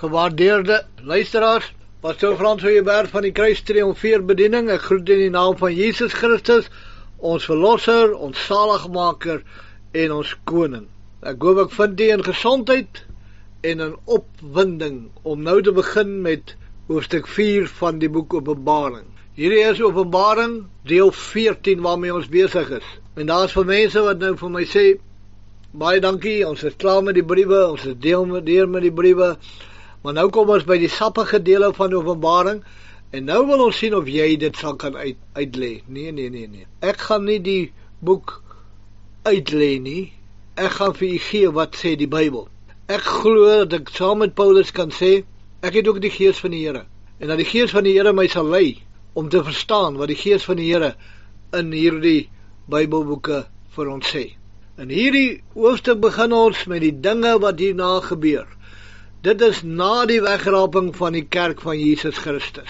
Gewaardeerde luisteraars, Pastor Frans Hoyeberg van die Kruistriomfeerbediening. Ek groet in die naam van Jesus Christus, ons Verlosser, ons Zaligmaker en ons Koning. Ek hoop ek vind u in gesondheid en in opwinding om nou te begin met hoofstuk 4 van die boek Openbaring. Hierdie is Openbaring deel 14 waarmee ons besig is. En daar is vir mense wat nou vir my sê, baie dankie, ons is klaar met die briewe, ons is deur met die briewe, maar nou kom ons by die sappige dele van Openbaring, en nou wil ons sien of jy dit sal kan uitlê. Nee. Ek gaan nie die boek uitlê nie, ek gaan vir u gee wat sê die Bybel. Ek glo dat ek saam met Paulus kan sê, ek het ook die Gees van die Here, en dat die Gees van die Here my sal lei, om te verstaan wat die Gees van die Here in hierdie Bybelboeke vir ons sê. In hierdie hoofstuk begin ons met die dinge wat hierna gebeur. Dit is na die wegraping van die kerk van Jesus Christus.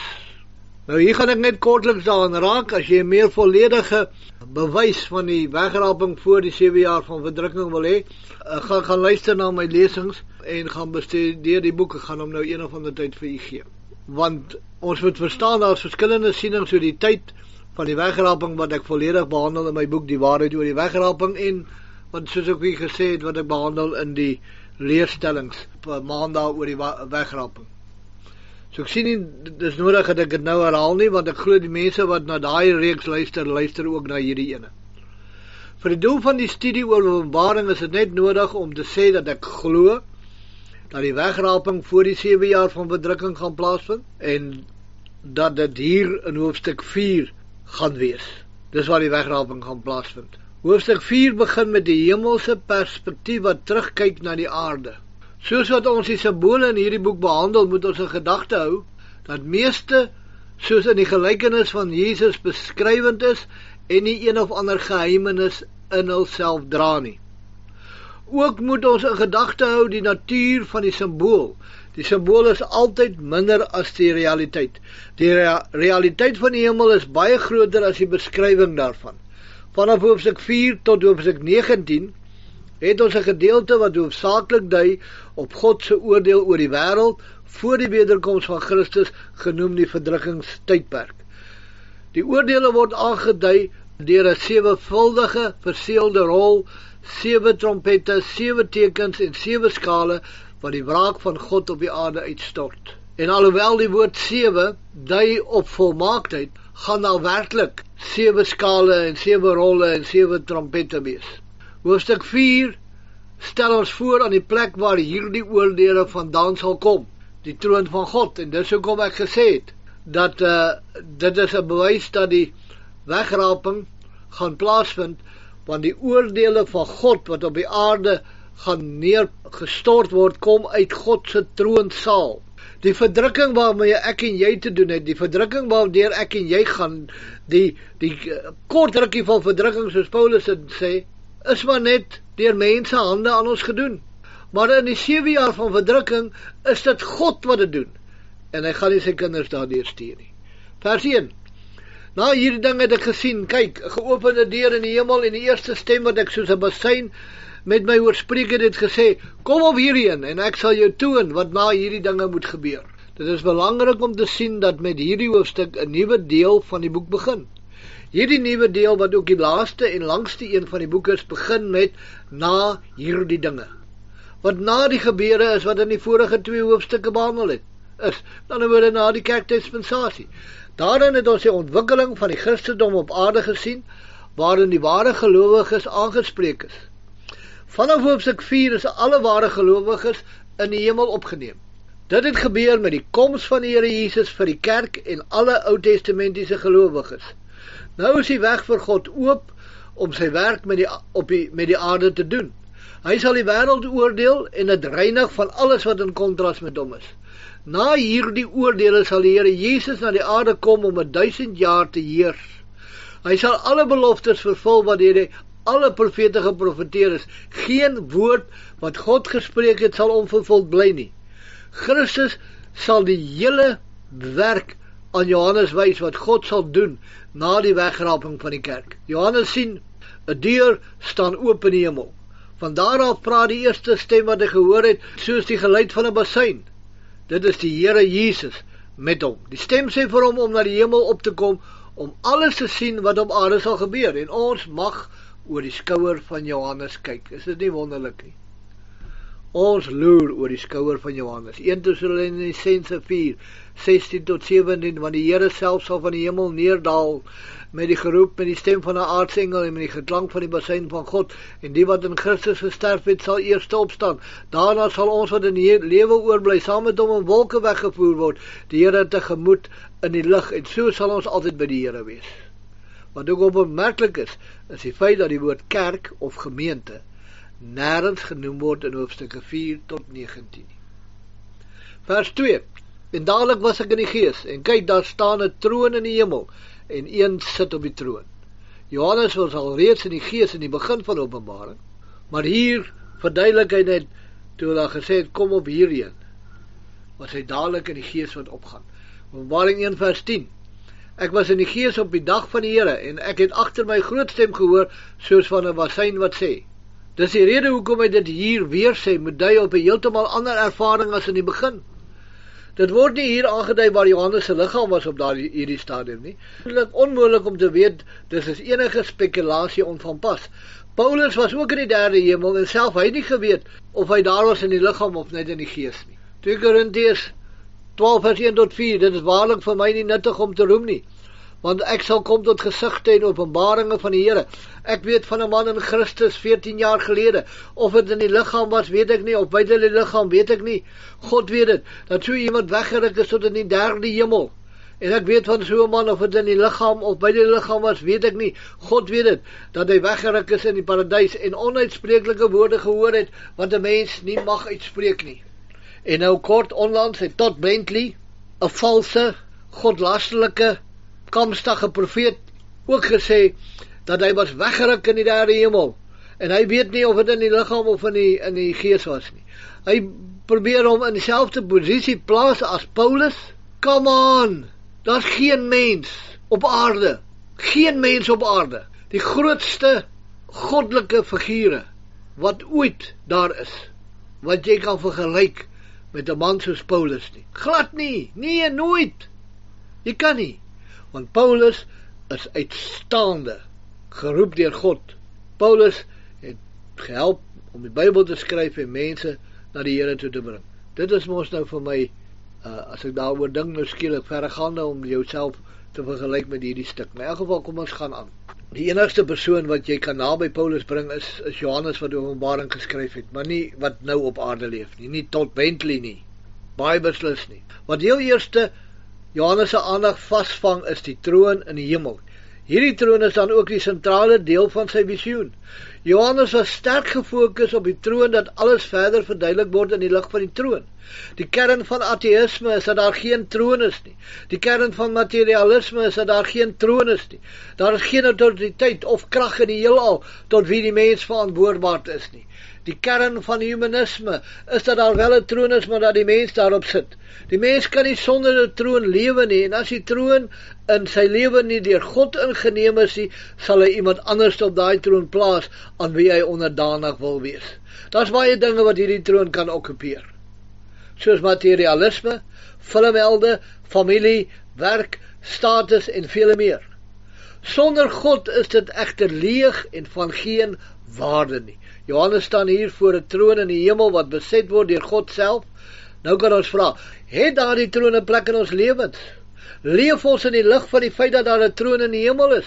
Nou hier gaan ek net kortliks daaraan raak, as jy 'n meer volledige bewys van die wegraping voor die 7 jaar van verdrukking wil hê, gaan luister na my lesings en gaan bestudeer die boek. Ek gaan hom nou een of ander tyd vir u gee. Want ons moet verstaan, daar is verskillende sienings oor die tyd van die wegraping wat ek volledig behandel in my boek, Die Waarheid oor die Wegraping, en wat soos ek weer gesê het, wat ek behandel in die leerstellings maandag oor die wegraping. So ek sien nie, dit is nodig dat ek dit nou herhaal nie, want ek glo die mense wat na daai reeks luister ook na hierdie ene. Vir die doel van die studie oor Openbaring is dit net nodig om te sê dat ek glo dat die wegraping voor die 7 jaar van verdrukking gaan plaasvind, en dat dit hier in hoofstuk 4 gaan wees. Dis waar die wegraping gaan plaasvind. Hoofstuk 4 begin met die hemelse perspektief wat terugkyk na die aarde. Soos wat ons die simbole in hierdie boek behandel, moet ons in gedagte hou, dat meeste, soos in die gelykenis van Jesus beskrywend is, en nie een of ander geheimenis in hulself dra nie. Ook moet ons in gedagte hou die natuur van die simbool. Die simbool is altyd minder as die realiteit. Die realiteit van die hemel is baie groter as die beskrywing daarvan. Vanaf hoofstuk 4 tot hoofstuk 19 het ons 'n gedeelte wat hoofsaaklik dui op God se oordeel oor die wêreld voor die wederkoms van Christus, genoem die verdrukkingstydperk. Die oordeele word aangedui deur 'n 7vuldige verseelde rol, 7 trompette, 7 tekens en 7 skale wat die wraak van God op die aarde uitstort. En alhoewel die woord 7 dui op volmaaktheid, gaan daar werklik 7 skale en 7 rolle en 7 trompette wees. Hoofstuk 4 stel ons voor aan die plek waar hierdie oordeele vandaan sal kom, die troon van God. En dis hoekom ek gesê het, dat dit is 'n bewys dat die wegraping gaan plaasvind, want die oordeele van God wat op die aarde gaan neergestort word, kom uit God se troonsaal. Die verdrukking waarmee ek en jy te doen het, die verdrukking waardeur ek en jy gaan, die kort rukkie van verdrukking, soos Paulus het sê, is maar net deur mense hande aan ons gedoen. Maar in die 7 jaar van verdrukking is dit God wat dit doen, en hy gaan nie sy kinders daardeur stuur nie. Vers 1. Na hierdie ding het ek gesien, kyk, 'n geopende deur in die hemel, en die eerste stem wat ek soos 'n bassein met my oorspreek het gesê, kom op hierheen, en ek sal jou toon wat na hierdie dinge moet gebeur. Dit is belangrik om te sien dat met hierdie hoofstuk 'n nuwe deel van die boek begin. Hierdie nuwe deel, wat ook die laaste en langste een van die boeke is, begin met na hierdie dinge. Wat na die gebeure is wat in die vorige 2 hoofstukke behandel het, is, dan word na die kerkdispensasie. Daarin het ons die ontwikkeling van die Christendom op aarde gesien, waarin die ware gelowiges aangespreek is. Vanaf hoofstuk 4 is alle ware gelowiges in die hemel opgeneem. Dit het gebeur met die koms van die Here Jesus vir die kerk en alle Ou-testamentiese gelowiges. Nou is die weg vir God oop om sy werk met die aarde te doen. Hy sal die wêreld oordeel en dit reinig van alles wat in kontras met hom is. Na hierdie oordeele sal die Here Jesus na die aarde kom om 1000 jaar te heers. Hy sal alle beloftes vervul wat deur alle profete geprofeteer is. Geen woord wat God gespreek het sal onvervuld bly nie. Christus sal die hele werk aan Johannes wys wat God sal doen na die wegraping van die kerk. Johannes sien 'n deur staan oop in die hemel. Van daar af praat die eerste stem wat hy gehoor het, soos die geluid van 'n bassein. Dit is die Here Jesus met hom. Die stem sê vir hom om na die hemel op te kom, om alles te sien wat op aarde sal gebeur, en ons mag oor die skouer van Johannes kyk. Is dit nie wonderlik nie? Ons loer oor die skouer van Johannes. 1 Tessalonisense 4, 16 tot 17, want die Here self sal van die hemel neerdal, met die geroep, met die stem van 'n aartsengel en met die geklank van die basuin van God, en die wat in Christus gesterf het, sal eers opstaan. Daarna sal ons wat in die lewe oorbly, saam met hom in wolke weggevoer word, die Here tegemoet in die lig, en so sal ons altyd by die Here wees. Wat ook opmerklik is die feit dat die woord kerk of gemeente nêrens genoem word in hoofstukke 4 tot 19. Vers 2. En dadelik was ek in die gees, en kyk, daar staan 'n troon in die hemel, en een sit op die troon. Johannes was al reeds in die gees in die begin van Openbaring, maar hier verduidelik hy net, toe hy gesê het, kom op hierheen, was hy dadelik in die gees wat opgaan. Openbaring 1 vers 10. Ek was in die gees op die dag van die Here, en ek het agter my groot stem gehoor, soos van 'n basuin wat sê. Dis die rede hoekom hy dit hier weer sê, moet dui op 'n heeltemal ander ervaring as in die begin. Dit word nie hier aangedui waar Johannes se liggaam was op hierdie stadium nie. Dit is onmoontlik om te weet, dis is enige spekulasie onvanpas. Paulus was ook in die derde hemel, en self hy het nie geweet of hy daar was in die liggaam of net in die gees nie. 2 Korintiërs 12 vers 1 tot 4, dit is waarlik vir my nie nuttig om te roem nie, want ek sal kom tot gesigte en openbaringe van die Here. Ek weet van 'n man in Christus 14 jaar gelede, of dit in die liggaam was, weet ek nie, of buite die liggaam, weet ek nie. God weet dit, dat so iemand weggeruk is tot in die derde hemel. En ek weet van so 'n man, of dit in die liggaam of buite die liggaam was, weet ek nie. God weet dit, dat hy weggeruk is in die paradys en onuitspreeklike woorde gehoor het, wat 'n mens nie mag uitspreek nie. En nou kort onlangs het Todd Bentley, 'n valse, godlasterlike, kamstige profeet, ook gesê dat hy was weggeruk in die derde hemel, en hy weet nie of dit in die liggaam of in die gees was nie. Hy probeer hom in dieselfde posisie plaas as Paulus. Come on, daar's geen mens op aarde, die grootste goddelike figure wat ooit daar is, wat jy kan vergelyk met 'n man soos Paulus nie. Glad nie, nee, nooit. Jy kan nie, want Paulus is uitstaande, geroep deur God. Paulus het gehelp om die Bybel te skryf en mense na die Here toe te bring. Dit is mos nou vir my, as ek daaroor dink, nou skielik verregaande om jouself te vergelyk met hierdie stuk. In elk geval, kom ons gaan aan. Die enigste persoon wat jy kan naby Paulus bring is Johannes wat die Openbaring geskryf het, maar nie wat nou op aarde leef nie, nie Todd Bentley nie, baie beslis nie. Wat heel eerste Johannes se aandag vasvang is die troon in die hemel. Hierdie troon is dan ook die sentrale deel van sy visioen. Johannes was sterk gefokus op die troon, dat alles verder verduidelik word in die lig van die troon. Die kern van ateïsme is dat daar geen troon is nie. Die kern van materialisme is dat daar geen troon is nie. Daar is geen autoriteit of krag in die heelal tot wie die mens verantwoordbaar is nie. Die kern van humanisme is dat daar wel 'n troon is, maar dat die mens daarop sit. Die mens kan nie sonder 'n troon lewe nie, en as die troon in sy lewe nie deur God ingeneem is nie, sal hy iemand anders op daai troon plaas aan wie hy onderdanig wil wees. Daar's baie dinge wat hierdie troon kan okkupeer, soos materialisme, filmhelde, familie, werk, status en vele meer. Sonder God is dit egter leeg en van geen waarde nie. Johannes staan hier voor 'n troon in die hemel wat beset word deur God self. Nou kan ons vra, het daardie troon 'n plek in ons lewens? Leef ons in die lig van die feit dat daar 'n troon in die hemel is?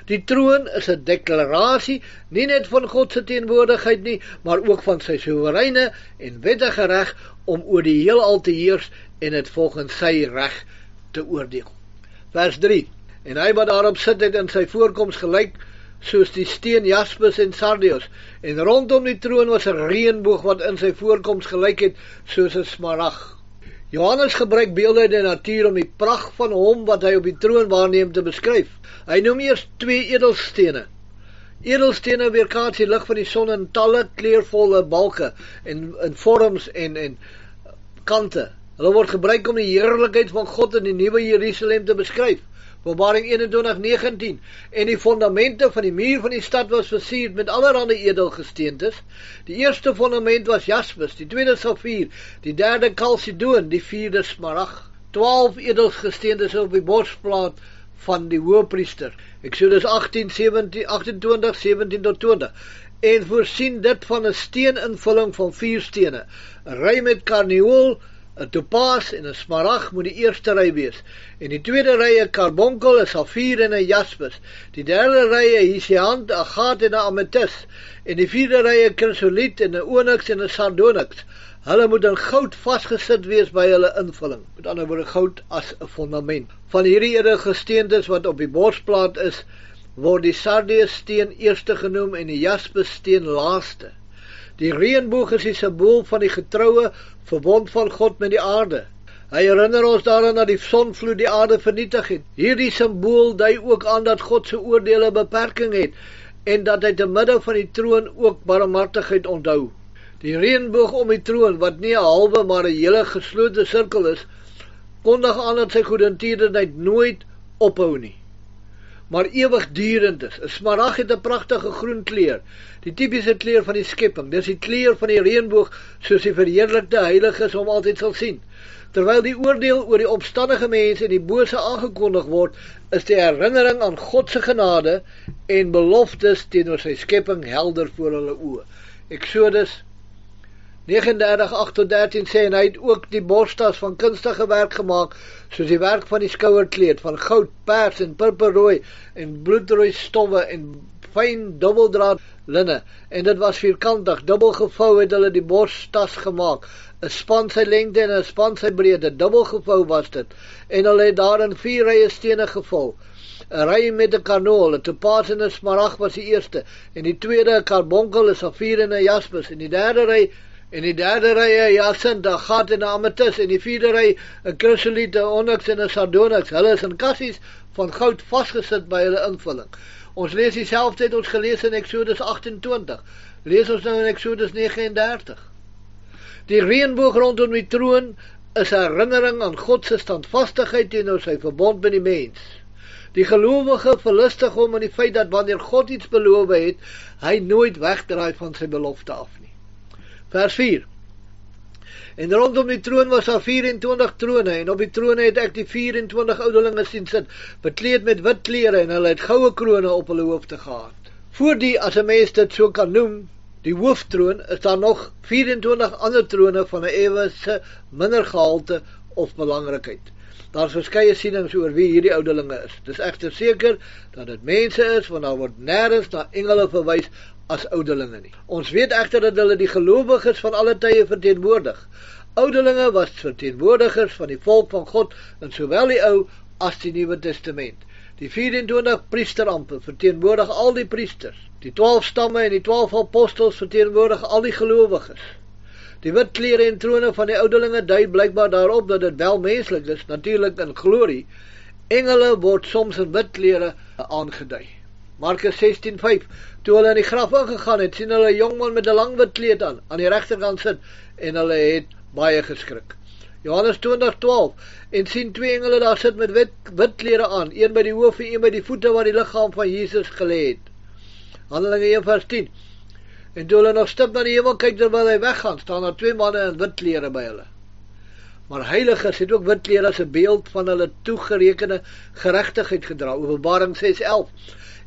Die troon is 'n deklarasie, nie net van God se teenwoordigheid nie, maar ook van sy soewereine en wettige reg om oor die heelal te heers en dit volgens sy reg te oordeel. Vers 3. En hy wat daarop sit het in sy voorkoms gelyk soos die steen jaspis en sardius, en rondom die troon was 'n reënboog wat in sy voorkoms gelyk het soos 'n smarag. Johannes gebruik beelde uit die natuur om die pragt van hom wat hy op die troon waarneem te beskryf. Hy noem eers 2 edelstene. Edelstene weerkaats die lig van die son in talle kleurvolle balke en in vorms en kante. Hulle word gebruik om die heerlikheid van God in die nuwe Jerusalem te beskryf. Openbaring 21:19. En die fondamente van die muur van die stad was versierd met allerlei edelgesteentes. Die eerste fondament was jaspis, die tweede safier, die derde kalsidoon, die vierde smarag. 12 edelgesteentes op die borsplaat van die hoëpriester. Eksodus 28:17-20. En voorsien dit van 'n steeninvulling van 4 stene. 'n ry met karnieul, 'n topaas en 'n smarag moet die eerste ry wees. En die tweede ry 'n karbonkel, 'n safier en 'n jaspis. Die derde ry 'n hisiant, 'n agaat en 'n ametis. En die vierde ry 'n krisoliet en 'n onyx en 'n sardonyx. Hulle moet in goud vasgesit wees by hulle invulling. Met ander woorde goud as 'n fondament. Van hierdie edelgesteentes wat op die borsplaat is, word die sardiussteen eerste genoem en die jaspissteen laaste. Die reënboog is die simbool van die getroue verbond van God met die aarde. Hy herinner ons daaraan dat die sonvloed die aarde vernietig het. Hierdie simbool dui ook aan dat God se oordeele beperking het en dat hy te midde van die troon ook barmhartigheid onthou. Die reënboog om die troon, wat nie 'n halwe maar 'n hele geslote sirkel is, kondig aan dat sy goedertierenheid nooit ophou nie, maar ewigdurend is. 'n Smarag het 'n pragtige groen kleur, die tipiese kleur van die skepping. Dis die kleur van die reënboog, soos die verheerlikte heiliges hom altyd sal sien. Terwyl die oordeel oor die opstandige mense en die bose aangekondig word, is die herinnering aan God se genade en beloftes teenoor sy skepping helder voor hulle oë. Eksodus 39:8-13 sê, en hy het ook die borstas van kunstige werk gemaak, soos die werk van die skouerkleed, van goud, pers en purperrooi en bloedrooi stowwe en fyn dubbeldraad linne, en dit was vierkantig, dubbel gevou het hulle die borstas gemaak, 'n span sy lengte en 'n span sy breedte, dubbel gevou was dit, en hulle het daarin 4 rye stene gevul. 'n ry met 'n karnool, 'n topaas en 'n smarag was die eerste, en die tweede 'n karbonkel, 'n safier en 'n jaspis, en die derde ry 'n jasint, 'n agaat en 'n ametis, en die vierde ry 'n krisoliet, 'n onyx en 'n sardonyx. Hulle is in kassies van goud vasgesit by hulle invulling. Ons lees dieselfde het ons gelees in Eksodus 28. Lees ons nou in Eksodus 39. Die reënboog rondom die troon is 'n herinnering aan God se standvastigheid teenoor sy verbond met die mens. Die gelowige verlustig hom in die feit dat wanneer God iets beloof het, hy nooit wegdraai van sy belofte af nie. Vers 4. En rondom die troon was daar 24 trone, en op die trone het ek die 24 ouderlinge sien sit, bekleed met wit klere, en hulle het goue krone op hulle hoofde gehad. Voor die, as 'n mens dit so kan noem, die hooftroon, is daar nog 24 ander trone van 'n ewige minder gehalte of belangrikheid. Daar is verskeie sienings oor wie hierdie ouderlinge is. Dis egter seker dat dit mense is, want daar word nêrens na engele verwys as ouderlinge nie. Ons weet egter dat hulle die gelowiges van alle tye verteenwoordig. Ouderlinge was verteenwoordigers van die volk van God in sowel die Ou as die Nuwe Testament. Die 24 priesterampe verteenwoordig al die priesters. Die 12 stamme en die 12 apostels verteenwoordig al die gelowiges. Die wit klere en trone van die ouderlinge dui blykbaar daarop dat dit wel menslik is, natuurlik in glorie. Engele word soms in wit klere aangedui. Markus 16:5. Toe hulle in die graf ingegaan het, sien hulle 'n jongman met 'n lang wit kleed aan die regterkant sit, en hulle het baie geskrik. Johannes 20:12. En sien 2 engele daar sit met wit klere aan, een by die hoof en een by die voete waar die liggaam van Jesus gelê het. Handelinge 1:10. En toe hulle nog stip na die hemel kyk terwyl hy weggaan, staan daar 2 manne in wit klere by hulle. Maar heiliges het ook wit klere as 'n beeld van hulle toegerekende geregtigheid gedra. Openbaring 6:11.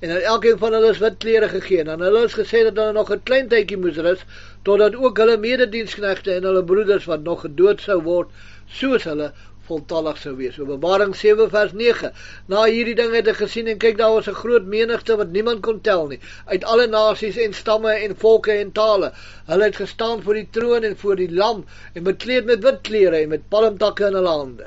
En aan elkeen van hulle is wit klere gegee, en aan hulle is gesê dat hulle nog 'n klein tydjie moes rus, totdat ook hulle medediensknegte en hulle broeders wat nog gedood sou word, soos hulle voltallig sou wees. Openbaring 7:9. Na hierdie ding het ek gesien en kyk, daar was 'n groot menigte wat niemand kon tel nie, uit alle nasies en stamme en volke en tale. Hulle het gestaan voor die troon en voor die lam, en bekleed met wit klere en met palmtakke in hulle hande.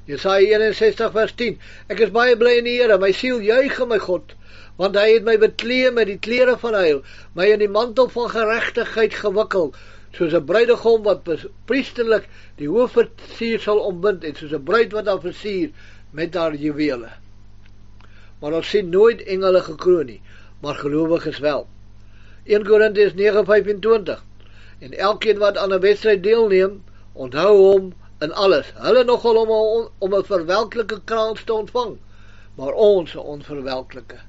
Jesaja 61:10. Ek is baie bly in die Here, my siel juig in my God, want hy het my beklee met die klere van heil, my in die mantel van geregtigheid gewikkel, soos 'n bruidegom wat priesterlik die hoofversier sal ombind, en soos 'n bruid wat haar versier met haar juwele. Maar ons sien nooit engele gekroon nie, maar gelowiges wel. 1 Korintiërs 9:25. En elkeen wat aan 'n wedstryd deelneem, Onthou hom in alles. Hulle nogal om 'n verwelklike krans te ontvang, maar ons 'n onverwelklike.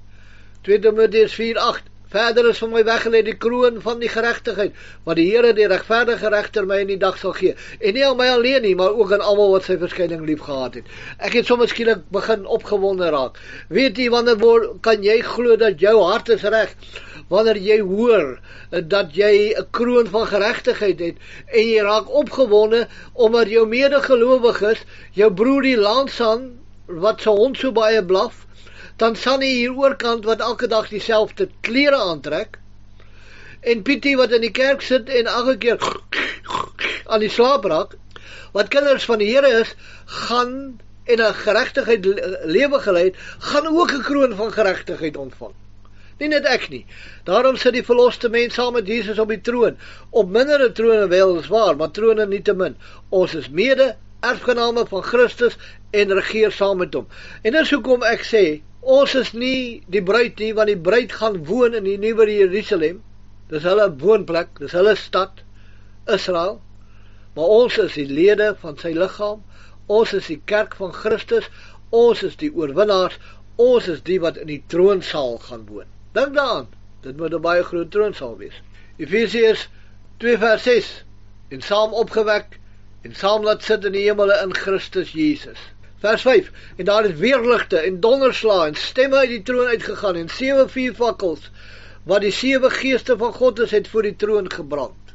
2 Timoteus 4:8. Verder is vir my weggelê die kroon van die geregtigheid, wat die Here die regverdige regter my in die dag sal gee. En nie aan my alleen nie, maar ook aan almal wat sy verskyning lief gehad het. Ek het soms skielik begin opgewonde raak. Weet jy wanneer kan jy glo dat jou hart is reg? Wanneer jy hoor dat jy 'n kroon van geregtigheid het en jy raak opgewonde omdat jou medegelowiges, jou broer die Lansan wat sy hond so baie blaf, dan Sannie hier oorkant wat elke dag dieselfde klere aantrek, en Pietie wat in die kerk sit en elke keer aan die slaap raak, wat kinders van die Here is, gaan en 'n geregtigheid lewe gelei het, gaan ook 'n kroon van geregtigheid ontvang. Nie net ek nie. Daarom sit die verloste mens saam met Jesus op die troon, op mindere trone weliswaar, maar trone nietemin. Ons is mede erfgename van Christus en regeer saam met hom. En dis hoekom ek sê, ons is nie die bruid nie, want die bruid gaan woon in die nuwe Jerusalem. Dis hulle woonplek, dis hulle stad, Israel. Maar ons is die lede van sy liggaam, ons is die kerk van Christus, ons is die oorwinnaars, ons is die wat in die troonsaal gaan woon. Dink daaraan, dit moet 'n baie groot troonsaal wees. Efesiërs 2:6, en saam opgewek, en saam laat sit in die hemele in Christus Jesus. Vers 5, en daar het weerligte en donderslae en stemme uit die troon uitgegaan en 7 vuurvakkels, wat die 7 geeste van God is, het voor die troon gebrand.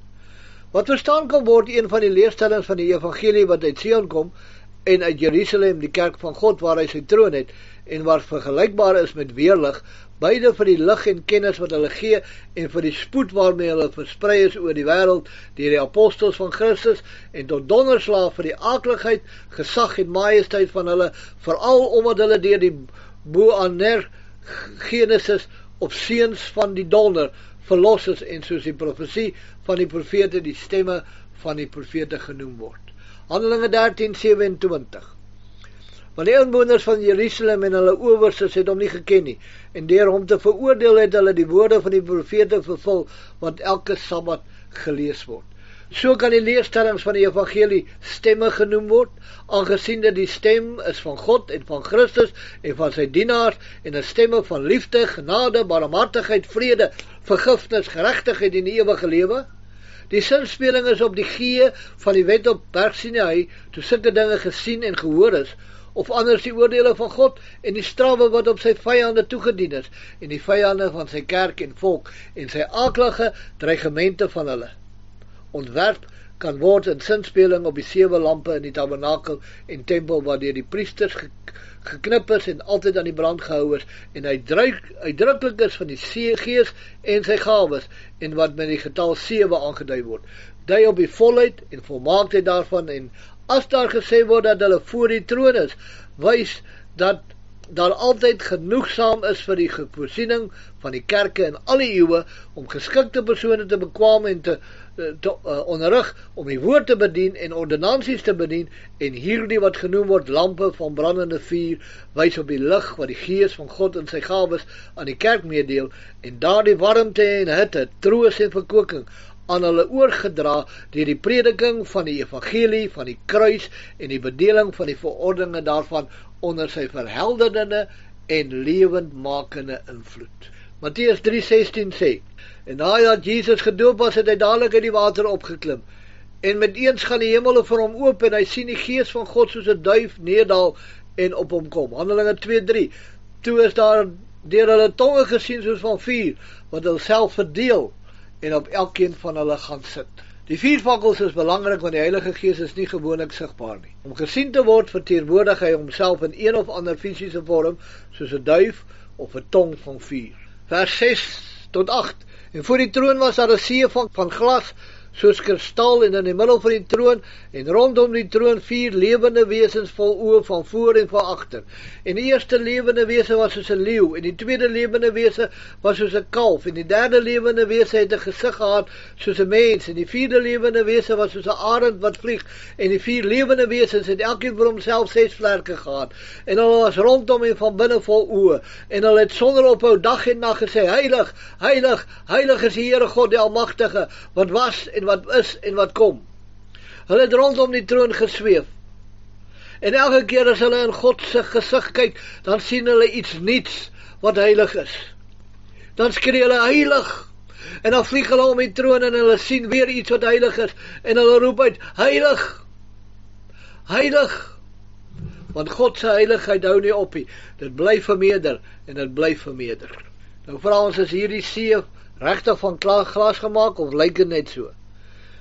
Wat verstaan kan word, een van die leerstellings van die evangelie wat uit Sion kom, en uit Jerusalem, die kerk van God, waar hy sy troon het, en waar vergelykbaar is met weerlig, beide vir die lig en kennis wat hulle gee, en vir die spoed waarmee hulle versprei is oor die wêreld, deur die apostels van Christus, en tot donderslae vir die aakligheid, gesag en majesteit van hulle, veral omdat hulle deur die Boaner Genesis op seuns van die donder verlos is, en soos die profesie van die profete, die stemme van die profete genoem word. Handelinge 13:27. Want die inwoners van Jerusalem en hulle owerstes het hom nie geken nie, en deur hom te veroordeel het hulle die woorde van die profete vervul, wat elke Sabbat gelees word. So kan die leerstellings van die evangelie stemme genoem word, aangesien dat die stem is van God en van Christus en van sy dienaars, en 'n stemme van liefde, genade, barmhartigheid, vrede, vergifnis, geregtigheid en die ewige lewe. Die sinspeling is op die gee van die wet op Berg Sinaï, toe sulke dinge gesien en gehoor is, of anders die oordeele van God en die strawwe wat op sy vyande toegedien is, en die vyande van sy kerk en volk, en sy aaklige dreigemente van hulle. Ontwerp kan word in sinspeling op die 7 lampe in die tabernakel en tempel, waardeur die priesters geknip is en altyd aan die brand gehou is, en uitdruklik is van die Gees en sy gawes, en wat met die getal 7 aangedui word. Dui op die volheid en volmaaktheid daarvan, en as daar gesê word dat hulle voor die troon is, wys dat daar altyd genoegsaam is vir die voorsiening van die kerke in alle eeue, om geskikte persone te bekwam en te onderrig, om die woord te bedien en ordonnansies te bedien, en hierdie wat genoem word lampe van brandende vuur, wys op die lig wat die Gees van God en sy gawes aan die kerk meedeel, en daardie warmte en hitte, troos en verkoeking aan hulle oorgedra deur die prediking van die evangelie, van die kruis en die bedeling van die verordeninge daarvan onder sy verhelderende en lewendmakende invloed. Matteus 3:16 sê, en nadat Jesus gedoop was, het hy dadelik uit die water opgeklim, en met eens gaan die hemele vir hom oop, en hy sien die Gees van God soos 'n duif neerdal en op hom kom. Handelinge 2:3, toe is daar deur hulle tonge gesien soos van vuur, wat hulle self verdeel, en op elkeen van hulle gaan sit. Die 4 vakkels is belangrik, want die Heilige Gees is nie gewoonlik sigbaar nie. Om gesien te word, verteenwoordig hy homself in een of ander fisiese vorm, soos 'n duif of 'n tong van vuur. Vers 6-8. En voor die troon was daar 'n see van glas, soos kristal, en in die middel van die troon, en rondom die troon 4 lewende wesens vol oë van voor en van agter. En die eerste lewende wese was soos 'n leeu, en die tweede lewende wese was soos 'n kalf, en die derde lewende wese het 'n gesig gehad soos 'n mens, en die vierde lewende wese was soos 'n arend wat vlieg, en die 4 lewende wesens het elkeen vir homself 6 vlerke gehad, en hulle was rondom en van binne vol oë, en hulle het sonder ophou dag en nag gesê, heilig, heilig, heilig is die Here God die Almagtige, wat was en wat is en wat kom. Hulle het rondom die troon gesweef. En elke keer as hulle in God se gesig kyk, dan sien hulle iets niets wat heilig is. Dan skree hulle heilig. En dan vlieg hulle om die troon en hulle sien weer iets wat heilig is. En hulle roep uit, heilig! Heilig! Want God se heiligheid hou nie op nie. Dit bly vermeerder en dit bly vermeerder. Nou vra ons, is hierdie see regtig van glas gemaak of lyk dit net so?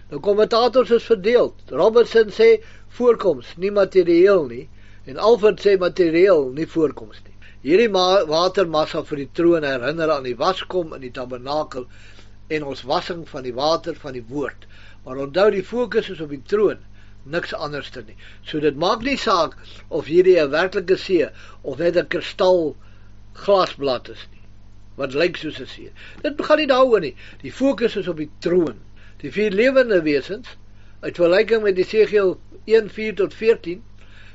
Nou kommentators is verdeeld. Robertson sê voorkoms, nie materieel nie. En Alfred sê materieel, nie voorkoms nie. Hierdie watermassa vir die troon herinner aan die waskom in die tabernakel en ons wassing van die water van die woord. Maar onthou, die fokus is op die troon, niks anders nie. So dit maak nie saak of hierdie 'n werklike see of net 'n kristal glasblad is nie, wat lyk soos 'n see. Dit gaan nie daaroor nie. Die fokus is op die troon. Die 4 lewende wesens, uit vergelyking met Esegiel 1:4-14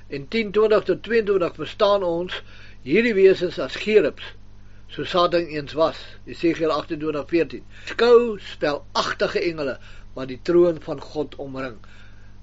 en 10:20-22 verstaan ons hierdie wesens as gerubs, so Satan eens was, Esegiel 28:14. Skouspelagtige engele wat die troon van God omring.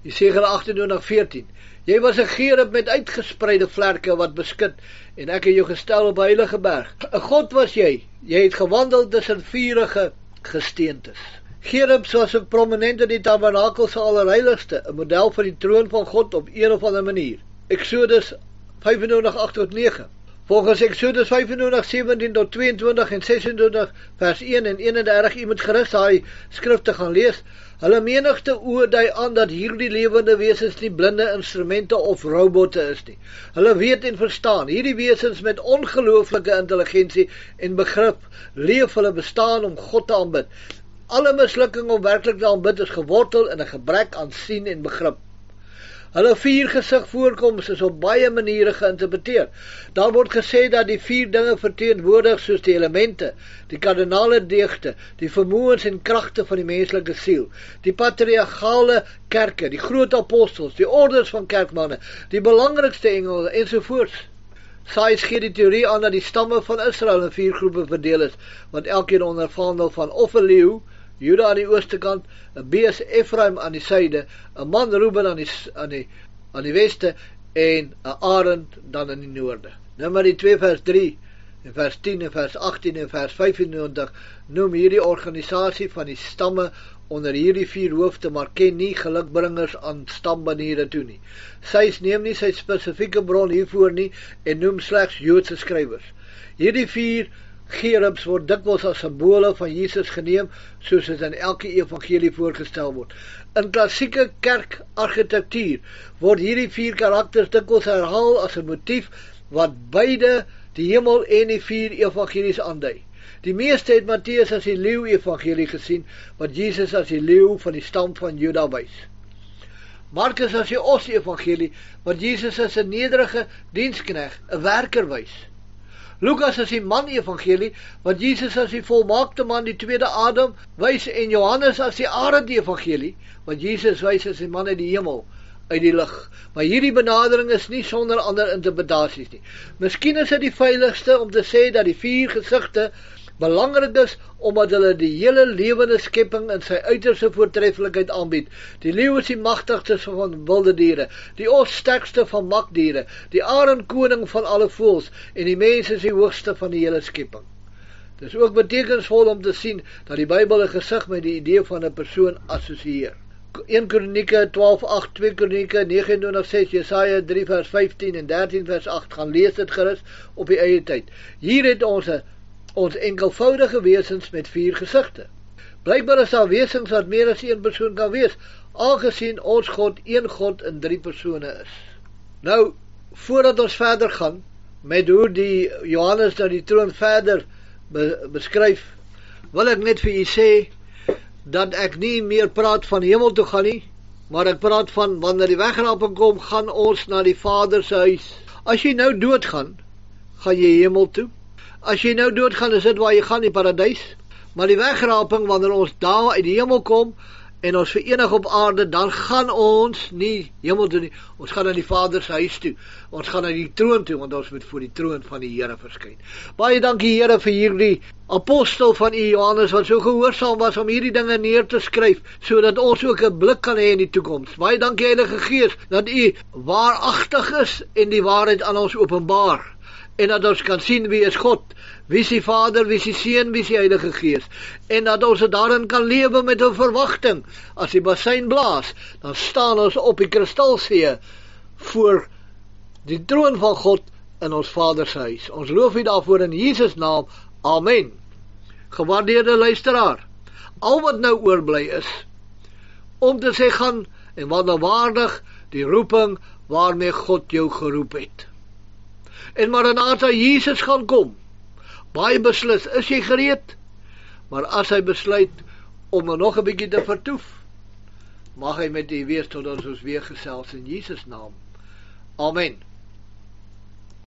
Esegiel 28:14. Jy was 'n gerub met uitgespreide vlerke wat beskit, en ek het jou gestel op 'n heilige berg. 'n God was jy. Jy het gewandel tussen vurige gesteentes. Gerubs was ook prominent in die tabernakel se allerheiligste, 'n model van die troon van God op een of ander manier. Exodus 25:8-9. Volgens Exodus 25:17-22 en 26 vers 1 en 31, jy moet gerus daai skrifte gaan lees. Hulle menigte oordui aan dat hierdie lewende wesens nie blinde instrumente of robotte is nie. Hulle weet en verstaan, hierdie wesens met ongelooflike intelligensie en begrip leef hulle bestaan om God te aanbid. Alle mislukking om werklik te aanbid is gewortel in 'n gebrek aan sien en begrip. Hulle 4 gesig voorkoms is op baie maniere geïnterpreteer. Daar word gesê dat die 4 dinge verteenwoordig soos die elemente, die kardinale deugde, die vermoëns en kragte van die menslike siel, die patriargale kerke, die groot apostels, die orders van kerkmanne, die belangrikste engele ensovoorts. Sais gee die teorie aan dat die stamme van Israel in 4 groepe verdeel is, wat elkeen onder vaandel van of 'n leeu, Juda aan die ooste kant, 'n bees Efraim aan die suide, 'n man Reuben aan die weste en 'n arend dan in die noorde. Numeri 2 vers 3 en vers 10 en vers 18 en vers 25 noem hierdie organisasie van die stamme onder hierdie 4 hoofde, maar ken nie gelukbringers aan stambaniere toe nie. Sy neem nie sy spesifieke bron hiervoor nie en noem slegs Joodse skrywers. Hierdie 4 gerubs word dikwels as simbole van Jesus geneem, soos dit in elke evangelie voorgestel word. In klassieke kerkargitektuur word hierdie 4 karakters dikwels herhaal as 'n motief wat beide die hemel en die 4 evangelies aandui. Die meeste het Matteus as die leeu evangelie gesien, wat Jesus as die leeu van die stam van Juda wys. Markus as die os evangelie, wat Jesus as 'n nederige dienskneg, 'n werker wys. Lukas as die man evangelie, wat Jesus as die volmaakte man, die tweede Adam, wys, en Johannes as die arend evangelie, wat Jesus wys as die man uit die hemel, uit die lig. Maar hierdie benadering is nie sonder ander interpretasies nie. Miskien is dit die veiligste om te sê dat die 4 gesigte belangrik is, omdat hulle die hele lewende skepping in sy uiterste voortreffelikheid aanbied. Die leeu is die magtigste van wilde diere, die os sterkste van makdiere, die arend koning van alle voëls, en die mens is die hoogste van die hele skepping. Dit is ook betekenisvol om te sien dat die Bybel 'n gesig met die idee van 'n persoon assosieer. 1 Kronieke 12:8, 2 Kronieke 29:6, Jesaja 3 vers 15 en 13 vers 8, gaan lees dit gerus op die eie tyd. Hier het ons enkelvoudige wesens met 4 gesigte. Blykbaar is daar wesens wat meer as 1 persoon kan wees, aangesien ons God 1 God in 3 persone is. Nou, voordat ons verder gaan met hoe die Johannes nou die troon verder beskryf, wil ek net vir u sê dat ek nie meer praat van hemel toe gaan nie, maar ek praat van wanneer die wegraping kom, gaan ons na die Vader se huis. As jy nou doodgaan, gaan jy hemel toe. As jy nou doodgaan, is dit waar jy gaan, die paradys. Maar die wegraping, wanneer ons daar uit die hemel kom en ons verenig op aarde, dan gaan ons nie hemel toe nie, ons gaan na die Vader se huis toe, ons gaan na die troon toe, want ons moet voor die troon van die Here verskyn. Baie dankie Here vir hierdie apostel van U Johannes, wat so gehoorsaam was om hierdie dinge neer te skryf, sodat ons ook 'n blik kan hê in die toekoms. Baie dankie Heilige Gees, dat U waaragtig is en die waarheid aan ons openbaar, en dat ons kan sien wie is God, wie is die Vader, wie is die Seun, wie is die Heilige Gees, en dat ons daarin kan lewe met 'n verwagting. As die bassein blaas, dan staan ons op die kristalsee voor die troon van God in ons Vader se huis. Ons loof U daarvoor in Jesus naam. Amen. Gewaardeerde luisteraar, al wat nou oorbly is om te sê, gaan en wonderwaardig die roeping waarmee God jou geroep het. En Maranatha, Jesus gaan kom. Baie beslis, is jy gereed? Maar as hy besluit om nog 'n bietjie te vertoef, mag hy met u wees totdat ons weer gesels in Jesus naam. Amen.